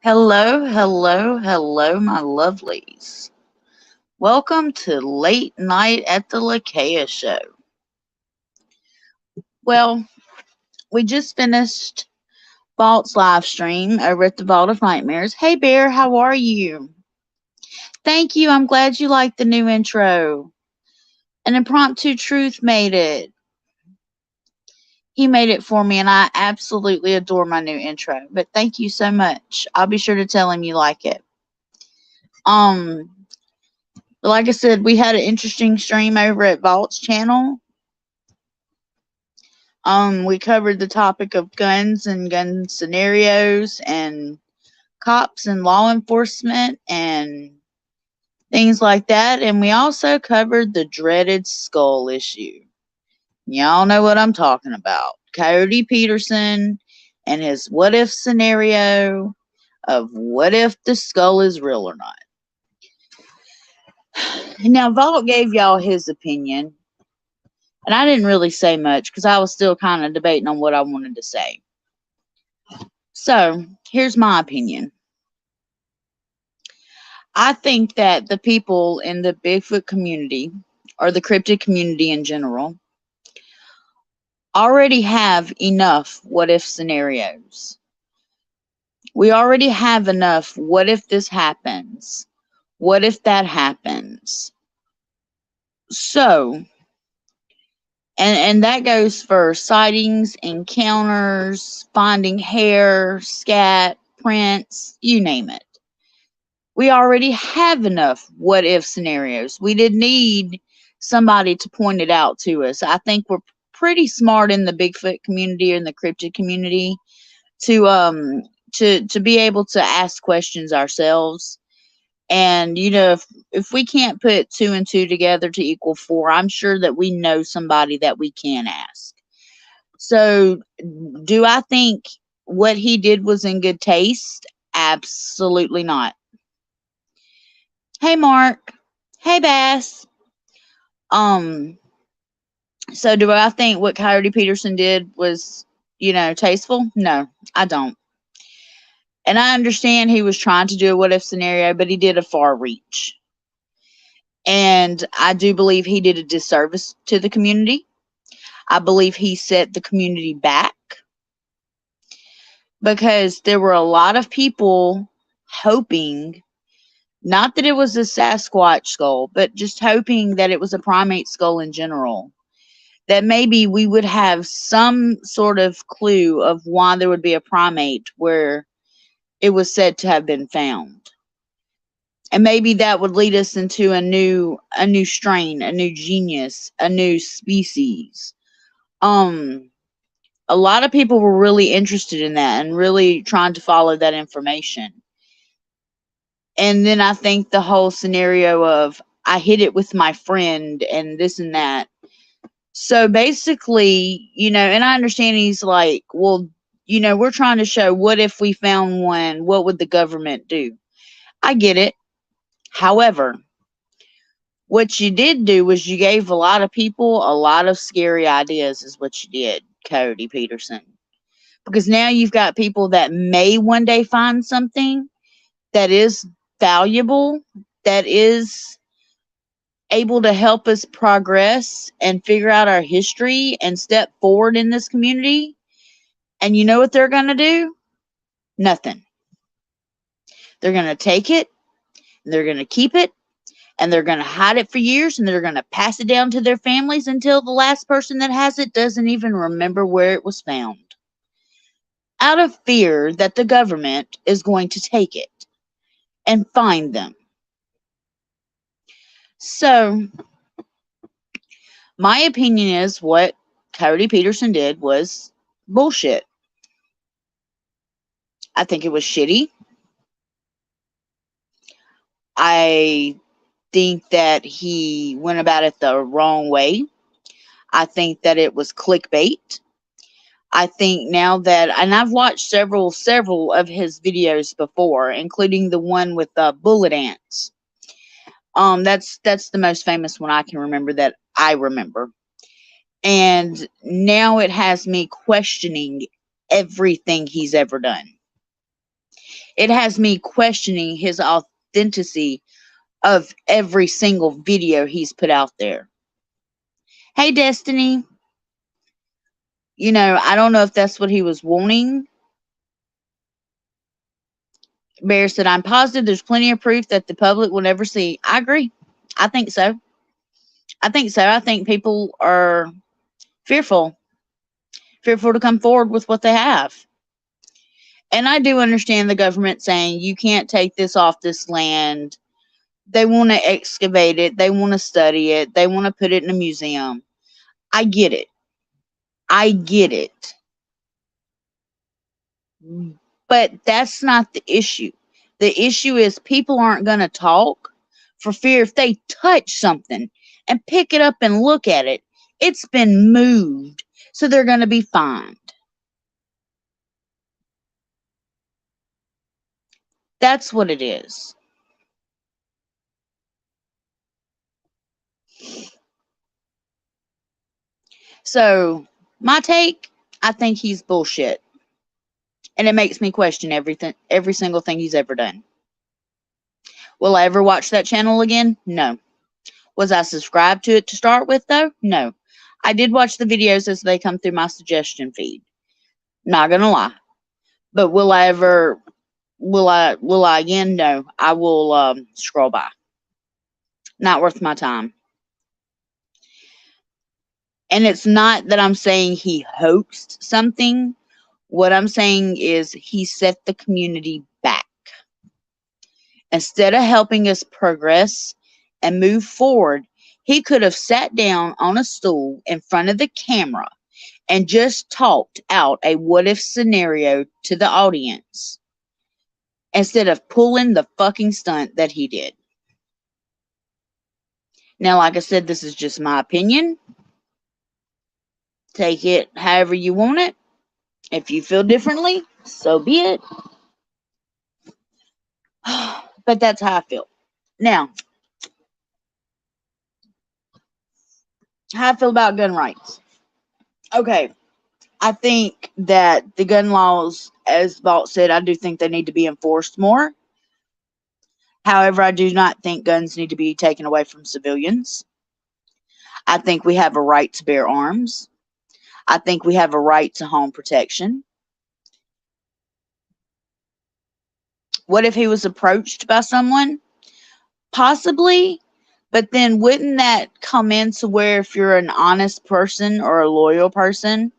Hello, hello, hello, my lovelies. Welcome to Late Night at the Lakaya Show. Well, we just finished Vault's live stream over at the Vault of Nightmares. Hey, Bear, how are you? Thank you. I'm glad you liked the new intro. An impromptu truth made it. He made it for me, and I absolutely adore my new intro. But thank you so much. I'll be sure to tell him you like it. Like I said, we had an interesting stream over at Vault's channel. We covered the topic of guns and gun scenarios and cops and law enforcement and things like that. And we also covered the dreaded skull issue. Y'all know what I'm talking about. Coyote Peterson and his what if scenario of what if the skull is real or not. Now, Vault gave y'all his opinion, and I didn't really say much because I was still kind of debating on what I wanted to say. So, here's my opinion. I think that the people in the Bigfoot community, or the cryptid community in general, already have enough what if scenarios. We already have enough what if this happens? What if that happens? So, and that goes for sightings, encounters, finding hair, scat, prints, you name it. We already have enough what if scenarios. We didn't need somebody to point it out to us. I think we're pretty smart in the Bigfoot community or in the cryptid community to be able to ask questions ourselves. And if we can't put two and two together to equal four, I'm sure that we know somebody that we can ask. So, do I think what he did was in good taste? Absolutely not. Hey, Mark. Hey, Bass. So do I think what Coyote Peterson did was, tasteful? No, I don't. And I understand he was trying to do a what if scenario, but he did a far reach. And I do believe he did a disservice to the community. I believe he set the community back because there were a lot of people hoping, not that it was a Sasquatch skull, but just hoping that it was a primate skull in general, that maybe we would have some sort of clue of why there would be a primate where it was said to have been found. And maybe that would lead us into a new strain, a new genius, a new species. A lot of people were really interested in that and really trying to follow that information. And then I think the whole scenario of I hit it with my friend and this and that. So basically, and I understand he's like, well, we're trying to show what if we found one, what would the government do? I get it. However, what you did do was you gave a lot of people a lot of scary ideas, is what you did, Cody Peterson. Because now you've got people that may one day find something that is valuable, that is able to help us progress and figure out our history and step forward in this community. And you know what they're going to do? Nothing. They're going to take it, they're going to keep it, and they're going to hide it for years, and they're going to pass it down to their families until the last person that has it doesn't even remember where it was found. Out of fear that the government is going to take it and find them. So, my opinion is what Coyote Peterson did was bullshit. I think it was shitty. I think that he went about it the wrong way. I think that it was clickbait. I think now that, and I've watched several of his videos before, including the one with the bullet ants. That's the most famous one I can remember that I remember. And now it has me questioning everything he's ever done. It has me questioning his authenticity of every single video he's put out there. Hey, Destiny. I don't know if that's what he was wanting. Bear said, I'm positive there's plenty of proof that the public will never see. I agree. I think so. I think people are fearful to come forward with what they have. And I do understand the government saying you can't take this off this land. They want to excavate it. They want to study it. They want to put it in a museum. I get it. But that's not the issue. The issue is people aren't going to talk for fear if they touch something and pick it up and look at it, it's been moved. So they're going to be fined. That's what it is. So, my take, I think he's bullshit. And it makes me question every single thing he's ever done. Will I ever watch that channel again? No. Was I subscribed to it to start with, though? No. I did watch the videos as they come through my suggestion feed. Not gonna lie. But will I again? No. I will scroll by. Not worth my time. And it's not that I'm saying he hoaxed something. What I'm saying is he set the community back. Instead of helping us progress and move forward, he could have sat down on a stool in front of the camera and just talked out a what if scenario to the audience instead of pulling the fucking stunt that he did. Now, like I said, this is just my opinion. Take it however you want it. If you feel differently, so be it. But that's how I feel. Now, how I feel about gun rights. Okay, I think that the gun laws, as Vault said, I do think they need to be enforced more. However, I do not think guns need to be taken away from civilians. I think we have a right to bear arms. I think we have a right to home protection. What if he was approached by someone? Possibly, but then wouldn't that come into where if you're an honest person or a loyal person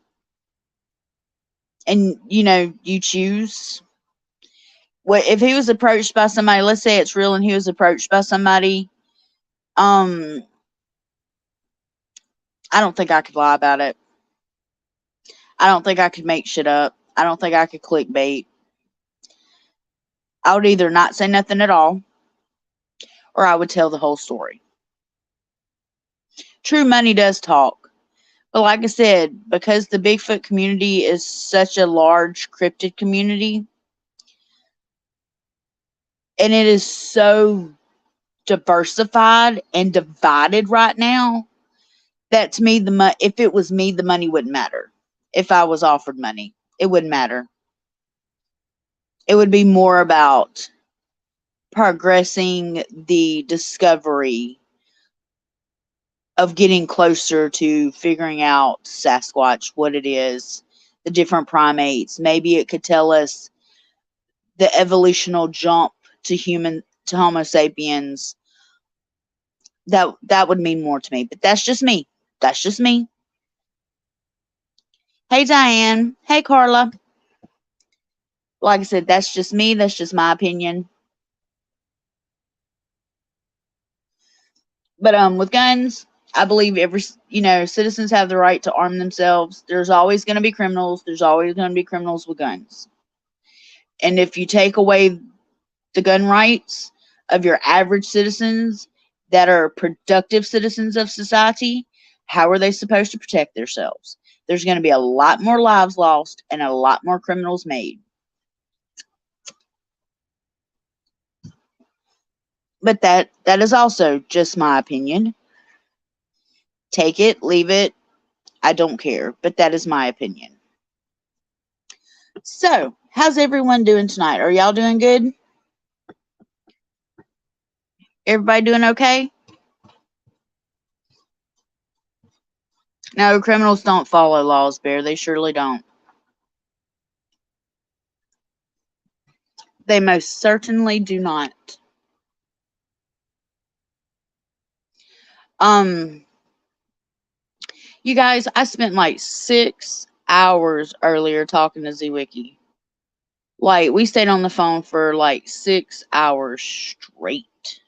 and, you choose? What if he was approached by somebody, let's say it's real and he was approached by somebody, I don't think I could lie about it. I don't think I could make shit up. I don't think I could clickbait. I would either not say nothing at all or I would tell the whole story. True money does talk. But like I said, because the Bigfoot community is such a large cryptid community, and it is so diversified and divided right now, that to me, if it was me, the money wouldn't matter. If I was offered money, it wouldn't matter. It would be more about progressing the discovery of getting closer to figuring out Sasquatch, what it is, the different primates. Maybe it could tell us the evolutional jump to Homo sapiens. That would mean more to me. But that's just me. That's just me. Hey, Diane. Hey, Carla. Like I said, that's just me. That's just my opinion. But with guns, I believe citizens have the right to arm themselves. There's always going to be criminals. There's always going to be criminals with guns. And if you take away the gun rights of your average citizens that are productive citizens of society, how are they supposed to protect themselves? There's going to be a lot more lives lost and a lot more criminals made. But that is also just my opinion. Take it, leave it. I don't care. But that is my opinion. So, how's everyone doing tonight? Are y'all doing good? Everybody doing okay? No, criminals don't follow laws, Bear. They surely don't. They most certainly do not. Um, you guys, I spent like 6 hours earlier talking to ZWiki. Like, we stayed on the phone for like 6 hours straight.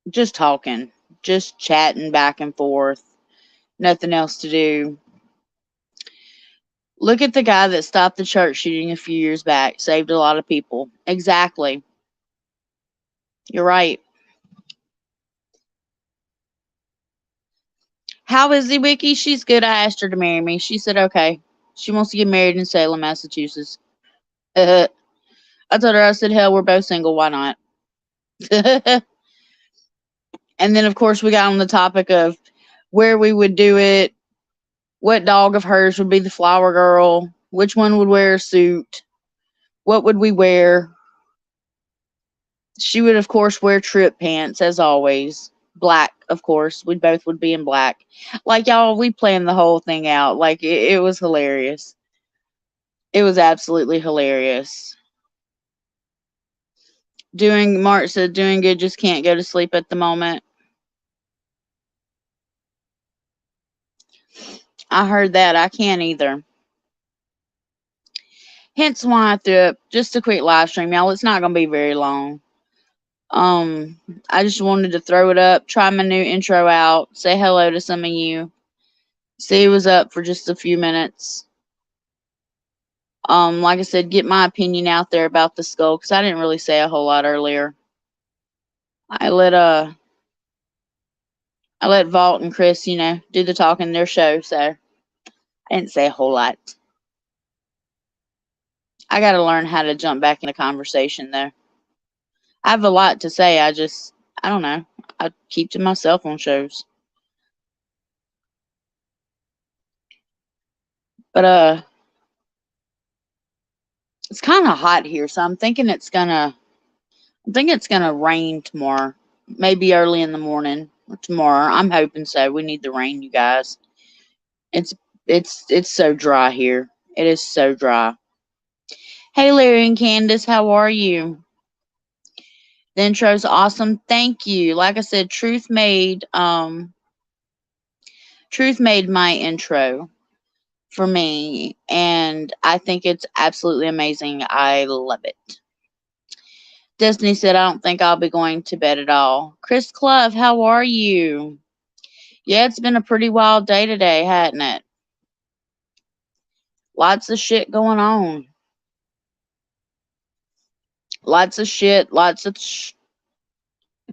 Just talking, just chatting back and forth. Nothing else to do. Look at the guy that stopped the church shooting a few years back. Saved a lot of people. Exactly. You're right. How is ZWiki? She's good. I asked her to marry me. She said okay. She wants to get married in Salem, Massachusetts. I told her, I said, hell, we're both single. Why not? And then, of course, we got on the topic of where we would do it, what dog of hers would be the flower girl, which one would wear a suit, what would we wear. She would, of course, wear trip pants, as always. Black, of course. We both would be in black. Like, y'all, we planned the whole thing out. Like, it was hilarious. It was absolutely hilarious. Mark said, doing good, just can't go to sleep at the moment. I heard that. I can't either. Hence why I threw up just a quick live stream, y'all. It's not going to be very long. I just wanted to throw it up, try my new intro out, say hello to some of you, see who was up for just a few minutes. Like I said, get my opinion out there about the skull, because I didn't really say a whole lot earlier. I let Vault and Chris, do the talking in their show, so I didn't say a whole lot. I gotta learn how to jump back into conversation though. I have a lot to say, I don't know. I keep to myself on shows. But it's kinda hot here, so I'm thinking it's gonna rain tomorrow. Maybe early in the morning or tomorrow. I'm hoping so. We need the rain, you guys. It's it's so dry here. It is so dry. Hey Larry and Candace, how are you? The intro's awesome. Thank you. Like I said, Truth made my intro for me, and I think it's absolutely amazing. I love it. Destiny said, I don't think I'll be going to bed at all. Chris Clove, how are you? Yeah, it's been a pretty wild day today, hasn't it? Lots of shit going on. Lots of shit, lots of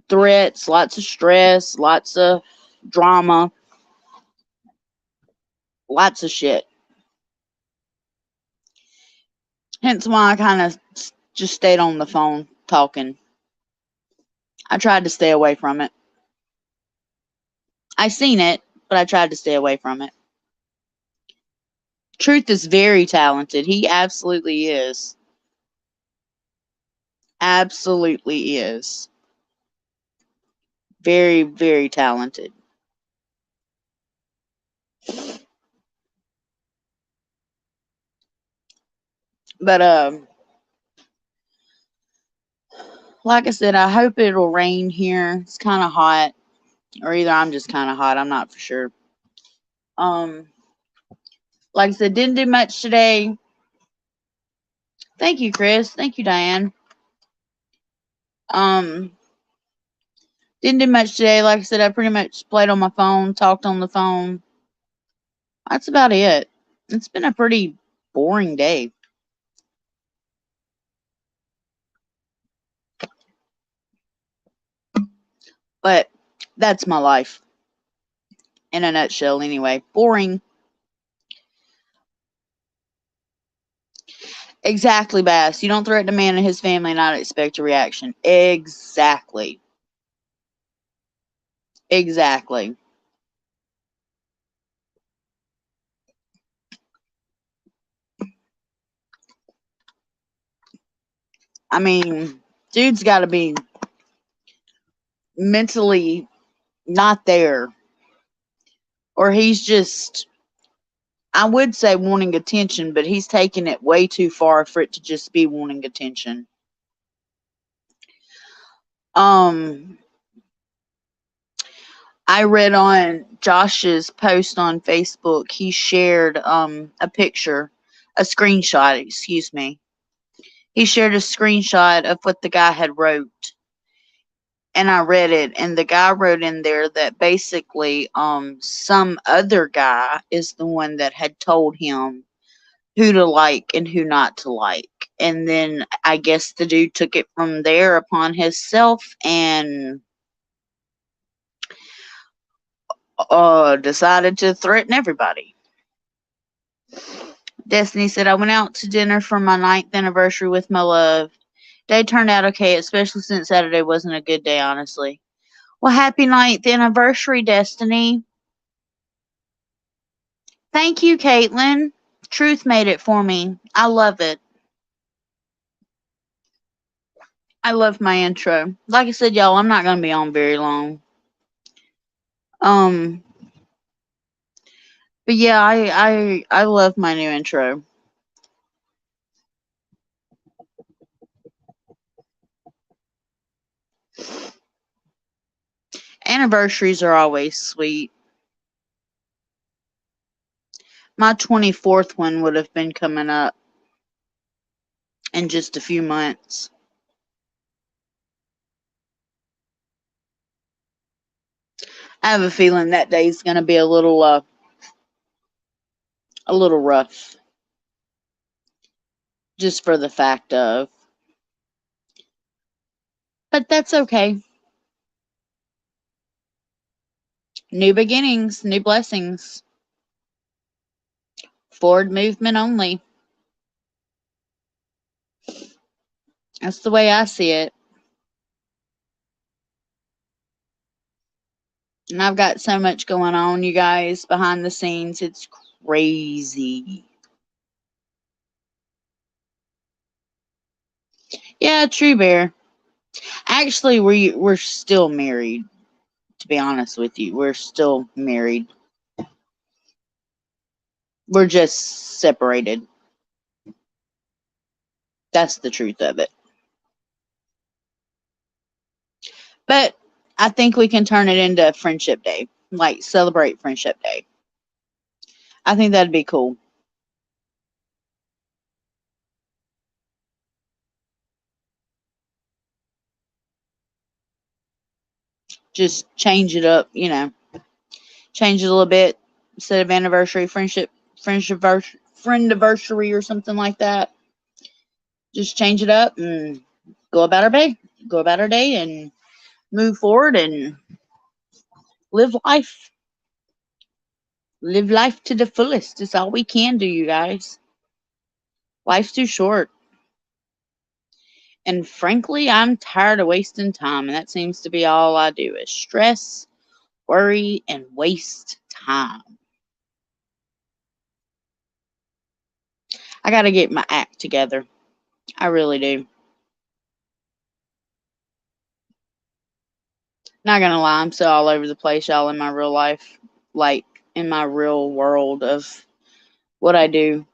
threats, lots of stress, lots of drama, lots of shit. Hence why I kind of just stayed on the phone talking. I tried to stay away from it. I seen it, but I tried to stay away from it. Truth is very talented. He absolutely is. Absolutely is. Very, very talented. But like I said, I hope it'll rain here. It's kind of hot, or either I'm just kind of hot. I'm not for sure. Like I said, didn't do much today. Thank you, Chris. Thank you, Diane. Didn't do much today. Like I said, I pretty much played on my phone, talked on the phone. That's about it. It's been a pretty boring day. But that's my life. In a nutshell, anyway. Boring. Exactly, Bass. You don't threaten a man and his family and not expect a reaction. Exactly. Exactly. I mean, dude's got to be mentally not there, or he's just, I would say wanting attention, but he's taking it way too far for it to just be wanting attention. Um, I read on Josh's post on Facebook, he shared a picture, a screenshot, excuse me. He shared a screenshot of what the guy had wrote, and I read it, and the guy wrote in there that basically some other guy is the one that had told him who to like and who not to like. And then I guess the dude took it from there upon himself and decided to threaten everybody. Destiny said, I went out to dinner for my 9th anniversary with my love. Day turned out okay, especially since Saturday wasn't a good day, honestly. Well, happy 9th anniversary, Destiny. Thank you, Caitlin. Truth made it for me. I love it. I love my intro. Like I said, y'all, I'm not going to be on very long. Um, but yeah, I love my new intro. Anniversaries are always sweet. My 24th one would have been coming up in just a few months. I have a feeling that day's going to be a little rough, just for the fact of, but that's okay. New beginnings, new blessings. Forward movement only. That's the way I see it. And I've got so much going on, you guys, behind the scenes. It's crazy. Yeah, True Bear. Actually, we're still married. To be honest with you, we're still married. We're just separated. That's the truth of it. But I think we can turn it into Friendship Day. Like, celebrate Friendship Day. I think that'd be cool. Just change it up, change it a little bit. Instead of anniversary, friendiversary or something like that. Just change it up and go about our day. Go about our day and move forward and live life. Live life to the fullest. It's all we can do, you guys. Life's too short. And frankly, I'm tired of wasting time, and that seems to be all I do is stress, worry, and waste time. I got to get my act together. I really do. Not gonna lie, I'm so all over the place, y'all, in my real life. Like, in my real world of what I do.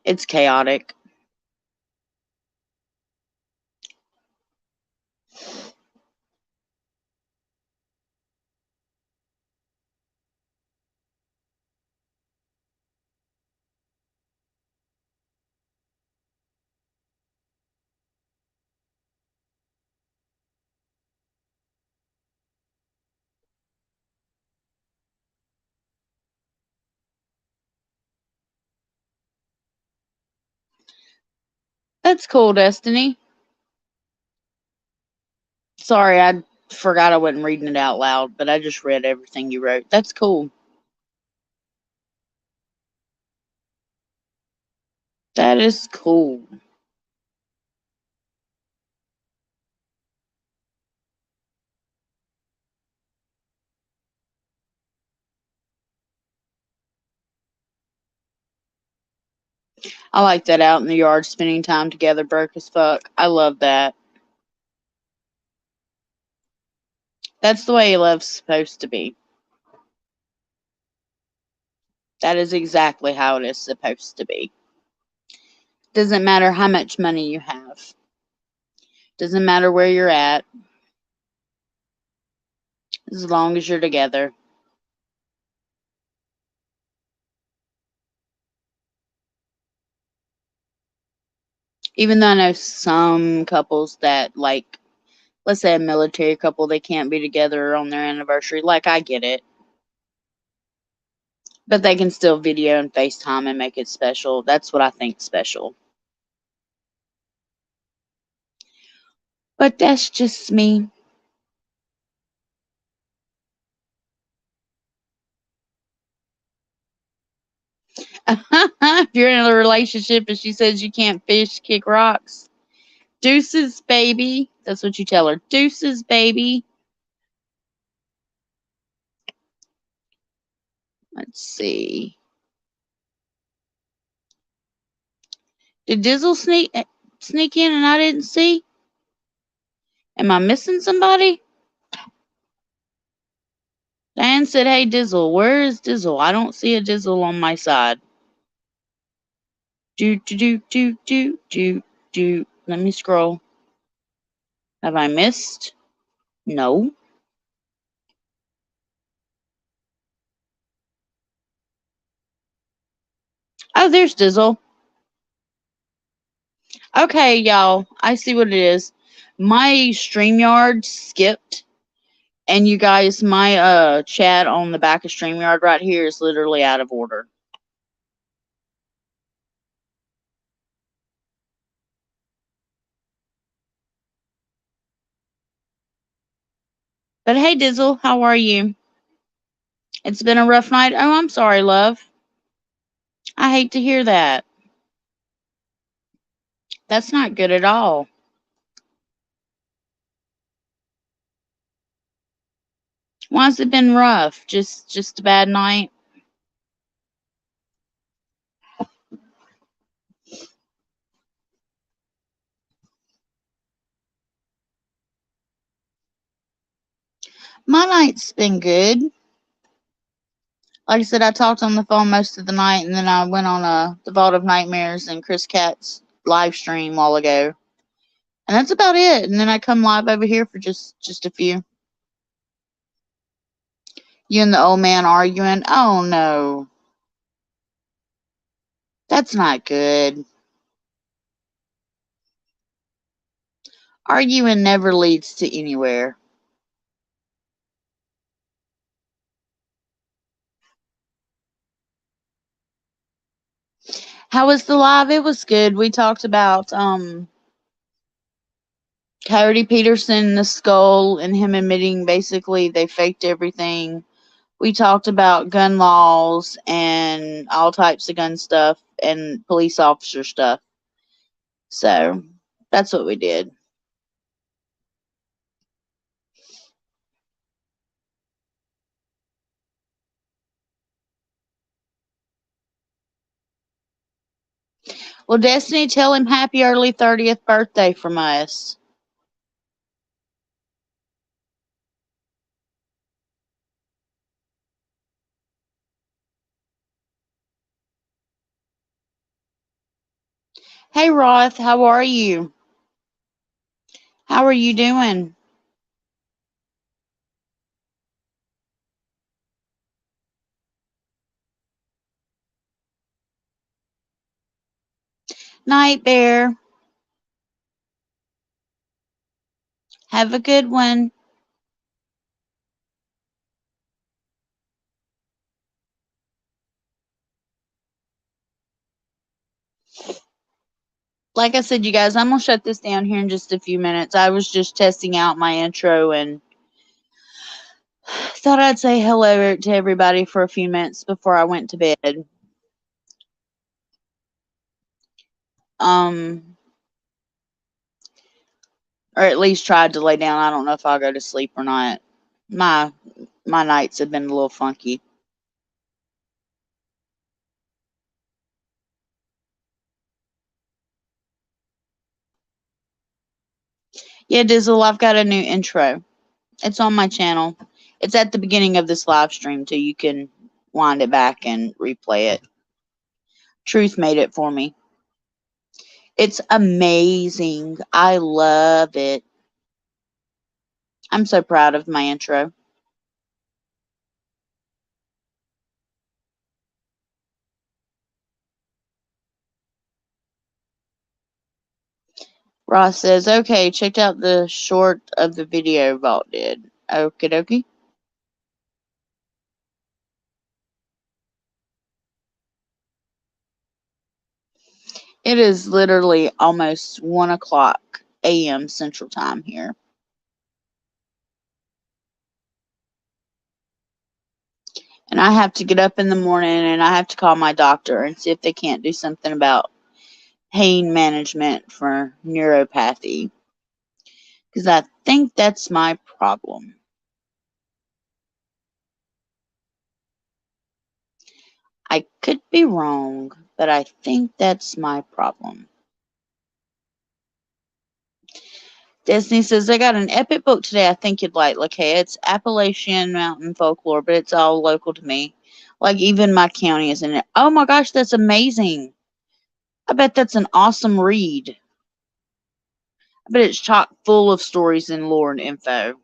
It's chaotic. That's cool, Destiny. Sorry, I forgot I wasn't reading it out loud, but I just read everything you wrote. That's cool. That is cool. I like that, out in the yard spending time together, broke as fuck. I love that. That's the way love's supposed to be. That is exactly how it is supposed to be. Doesn't matter how much money you have. Doesn't matter where you're at. As long as you're together. Even though I know some couples that, like, let's say a military couple, they can't be together on their anniversary. Like, I get it. But they can still video and FaceTime and make it special. That's what I think special. But that's just me. If you're in a relationship and she says you can't fish, kick rocks, deuces, baby. That's what you tell her. Deuces, baby. Let's see. Did Dizzle sneak in and I didn't see? Am I missing somebody? Diane said, hey, Dizzle. Where is Dizzle? I don't see a Dizzle on my side. Do. Let me scroll. Have I missed? No. Oh, there's Dizzle. Okay, y'all. I see what it is. My StreamYard skipped. And you guys, my chat on the back of StreamYard right here is literally out of order. But hey, Dizzle, how are you? It's been a rough night. Oh, I'm sorry, love. I hate to hear that. That's not good at all. Why has it been rough? Just a bad night? My night's been good. Like I said, I talked on the phone most of the night, and then I went on the Vault of Nightmares and Chris Cat's live stream a while ago. And that's about it. And then I come live over here for just a few. You and the old man arguing? Oh, no. That's not good. Arguing never leads to anywhere. How was the live? It was good. We talked about Coyote Peterson, the skull, and him admitting basically they faked everything. We talked about gun laws and all types of gun stuff and police officer stuff. So that's what we did. Well, Destiny, tell him happy early 30th birthday from us. Hey, Roth, how are you? How are you doing? Night, Bear. Have a good one. Like I said, you guys, I'm going to shut this down here in just a few minutes. I was just testing out my intro and thought I'd say hello to everybody for a few minutes before I went to bed. Or at least tried to lay down. I don't know if I'll go to sleep or not. My nights have been a little funky. Yeah, Dizzle, I've got a new intro. It's on my channel. It's at the beginning of this live stream, so you can wind it back and replay it. Truth made it for me. It's amazing. I love it. I'm so proud of my intro. Ross says, okay, checked out the short of the video Vault did. Okie dokie. It is literally almost 1 o'clock a.m. Central Time here. And I have to get up in the morning and I have to call my doctor and see if they can't do something about pain management for neuropathy. Because I think that's my problem. I could be wrong, but I think that's my problem. Disney says, I got an epic book today I think you'd like, Lakaya. It's Appalachian Mountain Folklore, but it's all local to me. Like, even my county is in it. Oh my gosh, that's amazing. I bet that's an awesome read. I bet it's chock full of stories and lore and info.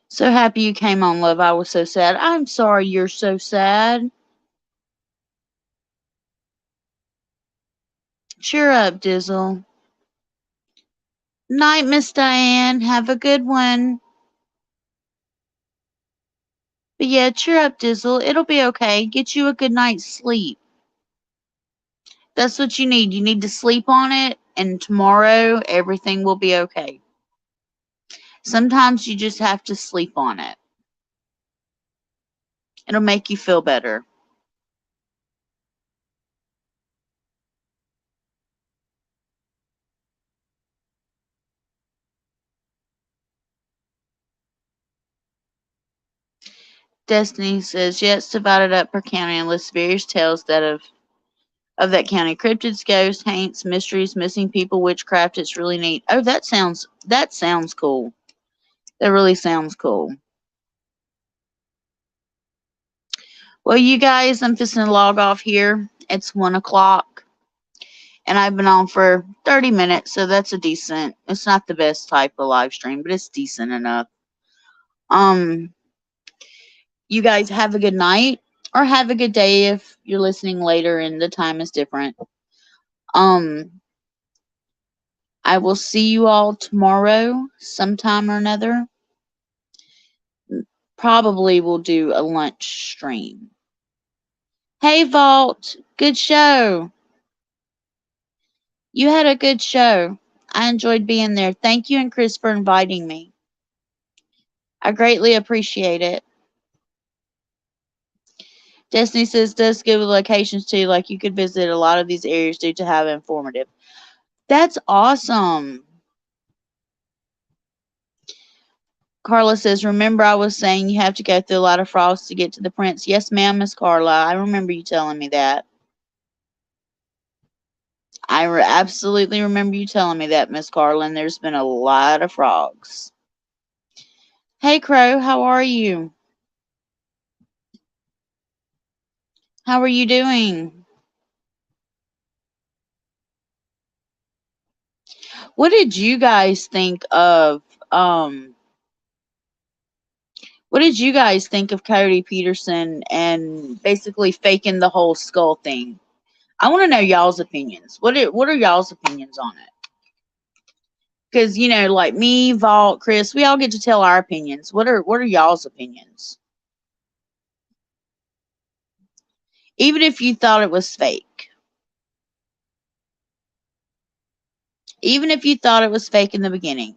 So happy you came on, love. I was so sad. I'm sorry you're so sad. Cheer up, Dizzle. Night, Miss Diane. Have a good one. But yeah, cheer up, Dizzle. It'll be okay. Get you a good night's sleep. That's what you need. You need to sleep on it, and tomorrow everything will be okay. Sometimes you just have to sleep on it. It'll make you feel better. Destiny says, yeah, it's divided up per county and lists various tales that of that county. Cryptids, ghosts, haunts, mysteries, missing people, witchcraft. It's really neat. Oh, that sounds cool. That really sounds cool. Well, you guys, I'm just gonna log off here. It's 1 o'clock. And I've been on for 30 minutes, so that's a decent. It's not the best type of live stream, but it's decent enough. You guys have a good night or have a good day if you're listening later and the time is different. I will see you all tomorrow sometime or another. Probably will do a lunch stream. Hey Vault, good show. You had a good show. I enjoyed being there. Thank you and Chris for inviting me. I greatly appreciate it. Destiny says does give locations too, like you could visit a lot of these areas due to have informative. That's awesome. Carla says, remember I was saying you have to go through a lot of frogs to get to the prince. Yes, ma'am, Miss Carla. I remember you telling me that. I absolutely remember you telling me that, Miss Carla, and there's been a lot of frogs. Hey, Crow, how are you? How are you doing? What did you guys think of what did you guys think of Cody Peterson and basically faking the whole skull thing? I want to know y'all's opinions. What are y'all's opinions on it? Because you know, like me, Vault, Chris, we all get to tell our opinions. What are y'all's opinions? Even if you thought it was fake. Even if you thought it was fake in the beginning.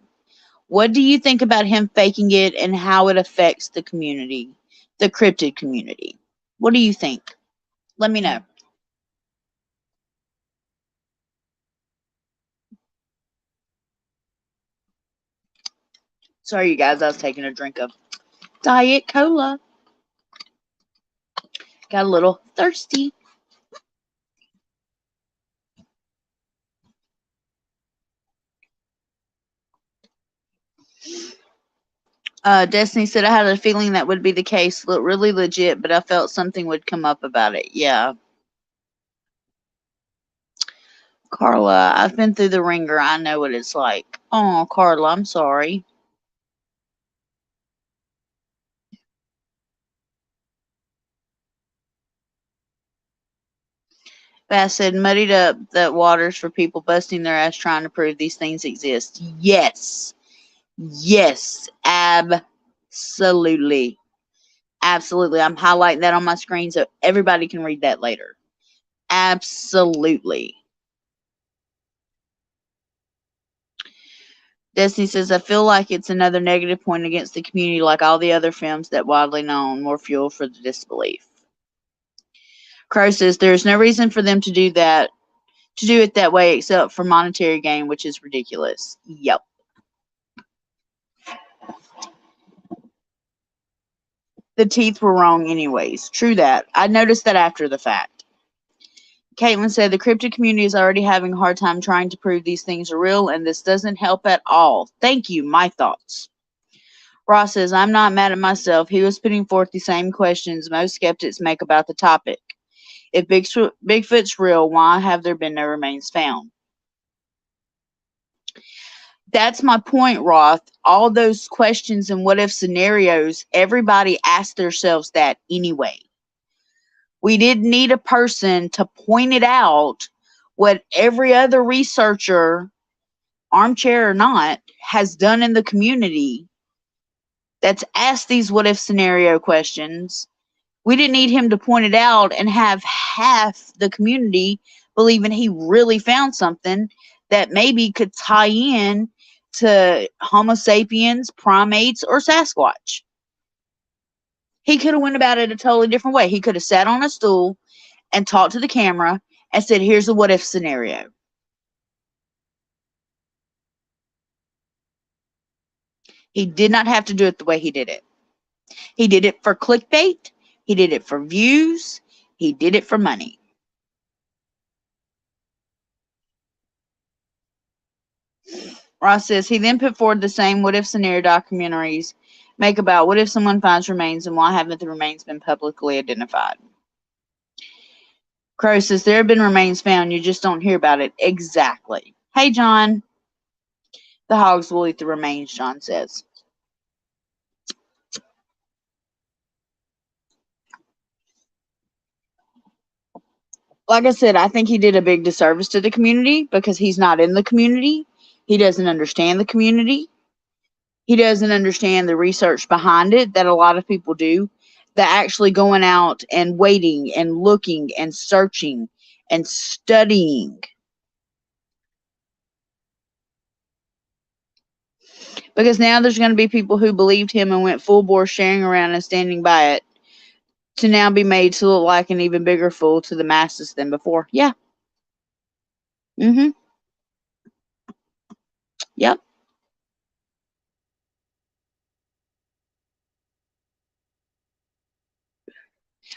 What do you think about him faking it and how it affects the community, the cryptid community? What do you think? Let me know. Sorry, you guys, I was taking a drink of Diet Cola. Got a little thirsty. Destiny said, I had a feeling that would be the case. Looked really legit, but I felt something would come up about it. Yeah. Carla, I've been through the ringer. I know what it's like. Oh, Carla, I'm sorry. Bass said, muddied up the waters for people busting their ass trying to prove these things exist. Yes. Yes. Absolutely. Absolutely. I'm highlighting that on my screen so everybody can read that later. Absolutely. Destiny says, I feel like it's another negative point against the community, like all the other films that widely known, more fuel for the disbelief. Crow says, there's no reason for them to do it that way except for monetary gain, which is ridiculous. Yep. The teeth were wrong anyways. True that. I noticed that after the fact. Caitlin said, the cryptid community is already having a hard time trying to prove these things are real, and this doesn't help at all. Thank you. My thoughts. Ross says, I'm not mad at myself. He was putting forth the same questions most skeptics make about the topic. If Bigfoot's real, why have there been no remains found? That's my point, Roth. All those questions and what if scenarios, everybody asked themselves that anyway. We didn't need a person to point it out what every other researcher, armchair or not, has done in the community that's asked these what if scenario questions. We didn't need him to point it out and have half the community believing he really found something that maybe could tie in to Homo sapiens, primates, or Sasquatch. He could have went about it a totally different way. He could have sat on a stool and talked to the camera and said, here's a what if scenario. He did not have to do it the way he did it. He did it for clickbait. He did it for views. He did it for money. Ross says he then put forward the same what if scenario documentaries make about what if someone finds remains and why haven't the remains been publicly identified. Crow says there have been remains found, you just don't hear about it. Exactly. Hey, John. The hogs will eat the remains, John says. Like I said, I think he did a big disservice to the community because he's not in the community. He doesn't understand the community. He doesn't understand the research behind it that a lot of people do. That actually going out and waiting and looking and searching and studying. Because now there's going to be people who believed him and went full bore sharing around and standing by it to now be made to look like an even bigger fool to the masses than before. Yeah. Mm-hmm. Yep.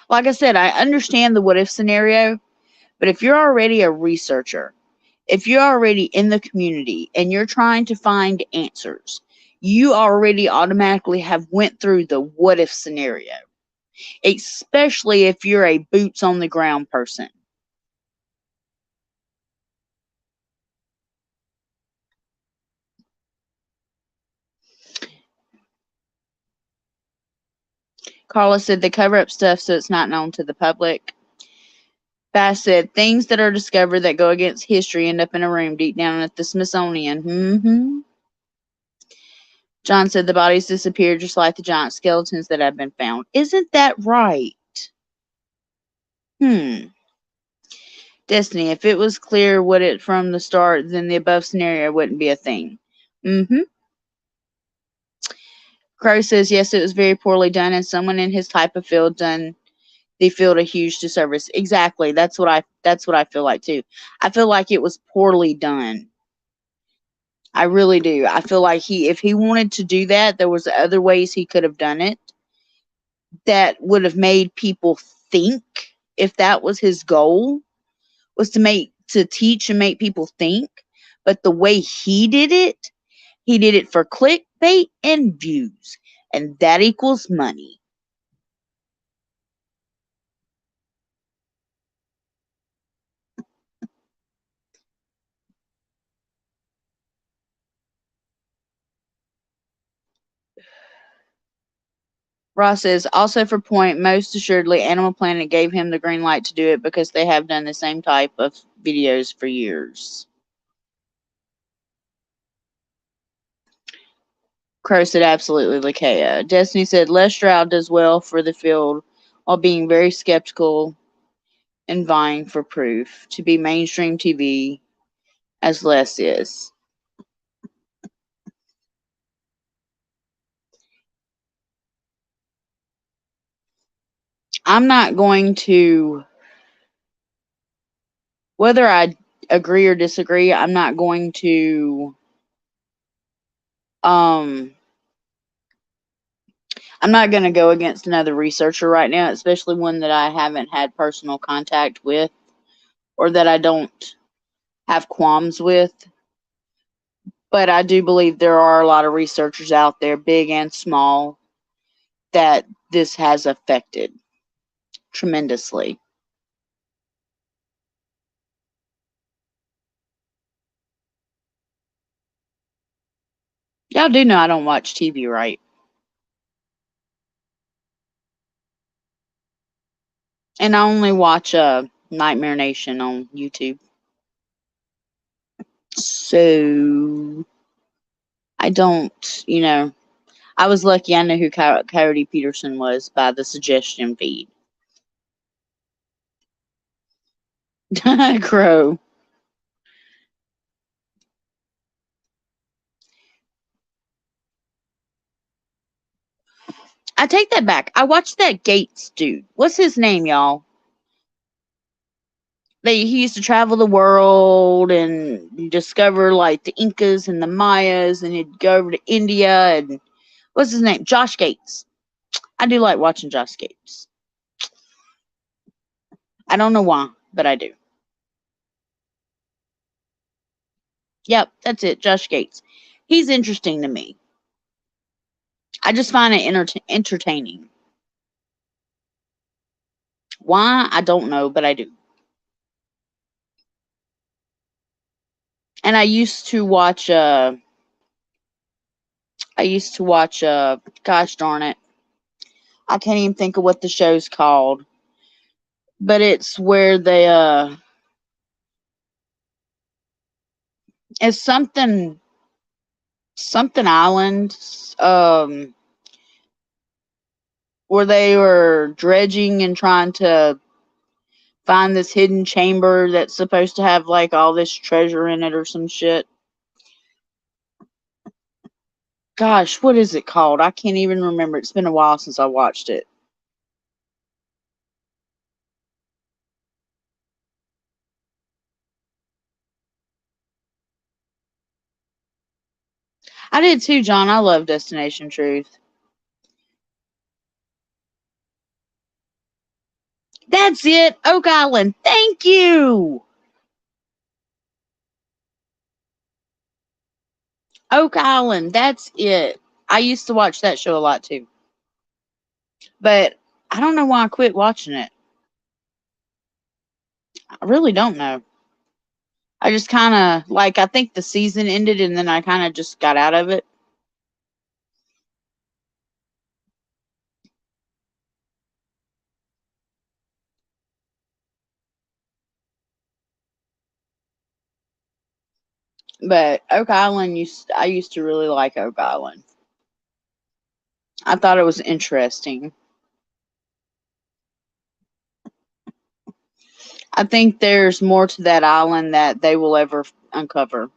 Like I said, I understand the what if scenario, but if you're already a researcher, if you're already in the community and you're trying to find answers, you already automatically have went through the what if scenario, especially if you're a boots on the ground person. Carla said they cover up stuff so it's not known to the public. Bass said things that are discovered that go against history end up in a room deep down at the Smithsonian. Mm-hmm. John said the bodies disappeared just like the giant skeletons that have been found. Isn't that right? Destiny, if it was clear what it from the start, then the above scenario wouldn't be a thing. Mm-hmm. Crow says yes, it was very poorly done, and someone in his type of field done the field a huge disservice. Exactly. That's what I feel like too. I feel like it was poorly done. I really do. I feel like if he wanted to do that, there was other ways he could have done it that would have made people think. If that was his goal, was to teach and make people think. But the way he did it for clickbait and views. and that equals money. Ross says, also for point, most assuredly Animal Planet gave him the green light to do it because they have done the same type of videos for years. Crow said, absolutely, Lakaya. Destiny said, Les Stroud does well for the field while being very skeptical and vying for proof to be mainstream TV as Les is. I'm not going to, whether I agree or disagree, I'm not going to, I'm not going to go against another researcher right now, especially one that I haven't had personal contact with or that I don't have qualms with. But I do believe there are a lot of researchers out there, big and small, that this has affected tremendously. Y'all do know I don't watch TV, right? And I only watch Nightmare Nation on YouTube. So I don't, I was lucky I knew who Coyote Peterson was by the suggestion feed. Crow. I take that back. I watched that Gates dude. What's his name, y'all? He used to travel the world and discover like the Incas and the Mayas, and he'd go over to India and what's his name? Josh Gates. I do like watching Josh Gates. I don't know why, but I do. Yep, that's it. Josh Gates. He's interesting to me. I just find it entertaining. Why? I don't know, but I do. And I used to watch gosh darn it. I can't even think of what the show's called. But it's where they it's something island where they were dredging and trying to find this hidden chamber that's supposed to have like all this treasure in it or some shit. Gosh, what is it called? I can't even remember. It's been a while since I watched it. I did too, John. I love Destination Truth. That's it. Oak Island. Thank you. Oak Island. That's it. I used to watch that show a lot too. But I don't know why I quit watching it. I really don't know. I just kind of like I think the season ended and then I kind of just got out of it. But Oak Island I used to really like Oak Island. I thought it was interesting. I think there's more to that island that they will ever uncover.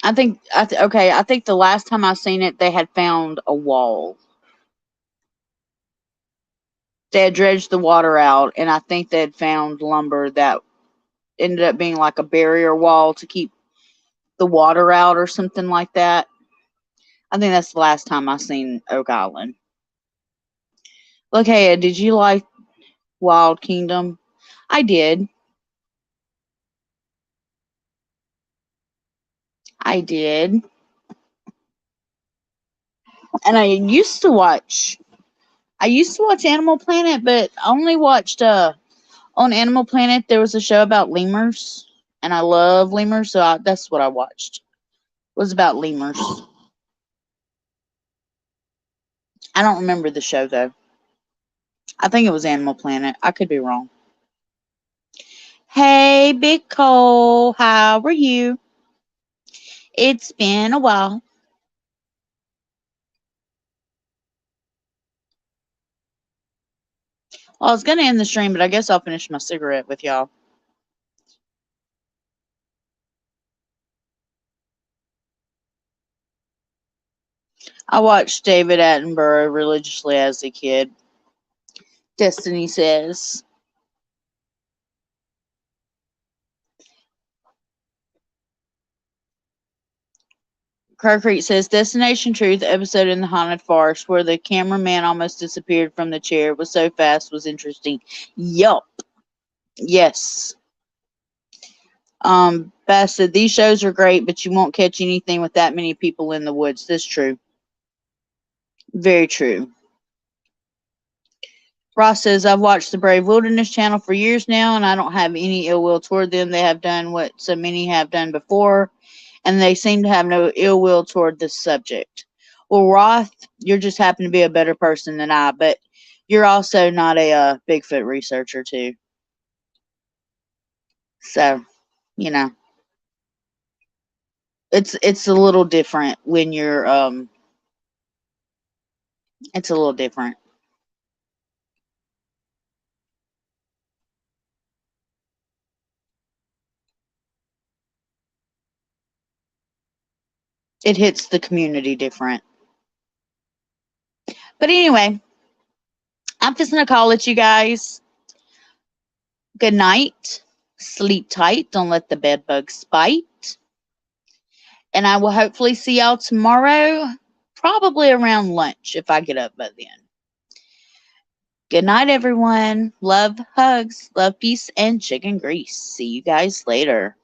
I think the last time I seen it, they had found a wall. They had dredged the water out, and I think they had found lumber that ended up being like a barrier wall to keep the water out or something like that. I think that's the last time I seen Oak Island. Look, hey, did you like Wild Kingdom? I did. I did. And I used to watch Animal Planet, but I only watched on Animal Planet there was a show about lemurs, and I love lemurs, so that's what I watched. It was about lemurs. I don't remember the show though. I think it was Animal Planet. I could be wrong. Hey, Big Cole, how are you? It's been a while. Well, I was gonna end the stream, but I guess I'll finish my cigarette with y'all. I watched David Attenborough religiously as a kid. Destiny says. Concrete says Destination Truth episode in the haunted farce where the cameraman almost disappeared from the chair was so fast was interesting. Yup. Yes. Bass said these shows are great, but you won't catch anything with that many people in the woods. That's true. Very true. Ross says I've watched the Brave Wilderness channel for years now, and I don't have any ill will toward them. They have done what so many have done before, and they seem to have no ill will toward this subject. Well, Roth, you're just happen to be a better person than I, but you're also not a Bigfoot researcher too. So, you know, it's a little different when you're it's a little different. It hits the community different. But anyway, I'm just gonna call it, you guys. Good night. Sleep tight. Don't let the bed bugs bite. And I will hopefully see y'all tomorrow, probably around lunch if I get up by then. Good night, everyone. Love, hugs, love, peace, and chicken grease. See you guys later.